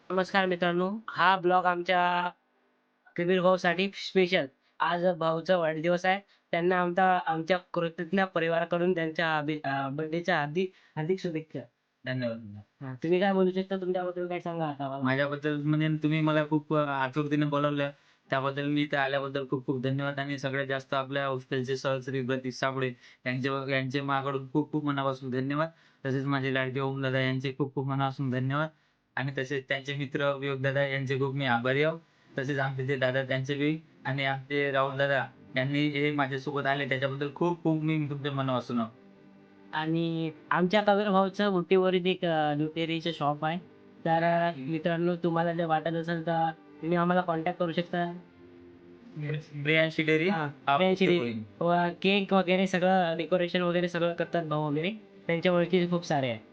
नमस्कार मित्रांनो, हा ब्लॉग आमच्या कबीर भाऊसाठी स्पेशल. आज भाऊचा वाढदिवस आहे. त्यांना आमच्या कृतज्ञ परिवाराकडून त्यांच्या बर्थडेच्या हार्दिक हार्दिक शुभेच्छा. धन्यवाद. तुम्ही काय बोलू शकता तुमच्याबद्दल काय सांगा आता मला? माझ्याबद्दल म्हणजे तुम्ही मला खूप आतुरतेने बोलावलं. त्याबद्दल मी इथे आल्याबद्दल खूप खूप धन्यवाद आणि सगळ्यात जास्त आपल्या हॉस्टेलचे सहश्री प्रतीक साबळे यांचे माझ्याकडून खूप खूप मनापासून धन्यवाद. तसेच माझे लाडके ओमदादा यांचे खूप खूप मनापासून धन्यवाद आणि तसेच त्यांचे मित्र वियोगदादा यांचे खूप मी आभारी आहो. तसेच आमचे ते दादा त्यांचे बी आणि आमचे राहुल दादा यांनी हे माझ्यासोबत आले त्याच्याबद्दल खूप खूप मी तुमच्या मनापासून आहो. आणि आमच्या कबीर भाऊचं मोठीवरील एक ज्वेलरीचं शॉप आहे. तर मित्रांनो तुम्हाला जर वाटत असेल तर तुम्ही आम्हाला कॉन्टॅक्ट करू शकता. प्रियांशी डेअरी केक वगैरे सगळं डेकोरेशन वगैरे सगळं करतात भाऊ वगैरे. त्यांच्या ओळखी खूप सारे आहे.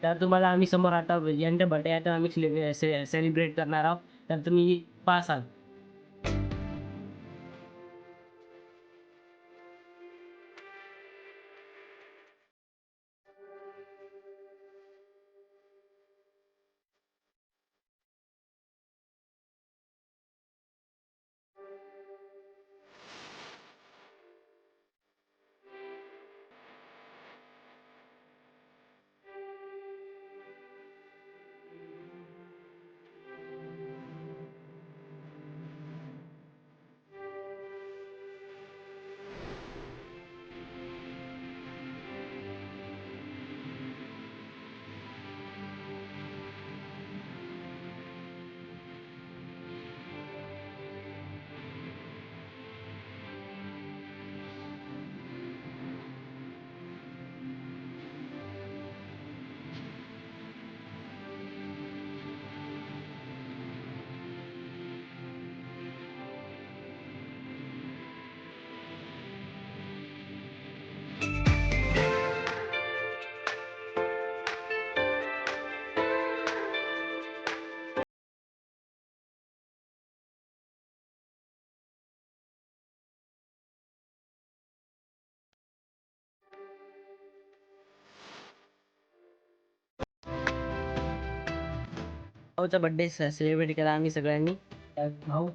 तर तुम्हाला आम्ही समोर आता यांचा बर्थडे आहे तर आम्ही सेलिब्रेट करणार आहोत. तर तुम्ही पाहाल. भाऊचा बर्थडे सेलिब्रेट केला आम्ही सगळ्यांनी. तर भाऊ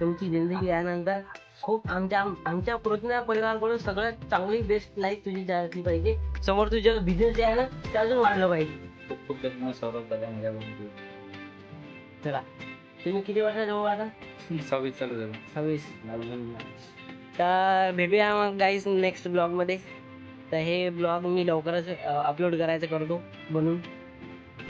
तुमची जिंदगी यानंतर खूप आमच्या कृतज्ञ परिवाराकडून सगळ्यात चांगली बेस्ट लाईफ तुझी झाली पाहिजे. समोर तुझं बिझनेस आहे ना ते अजून वाढलं पाहिजे. खूप खूप धन्यवाद सौरभ दादा माझ्याबद्दल. चला तुम्ही किती वर्षाचे हो आता? 26 चालू झालं. 26. तर भेटूया मग गाईस नेक्स्ट ब्लॉगमध्ये. तर हे ब्लॉग मी लवकरच अपलोड करायचं करतो बनवून.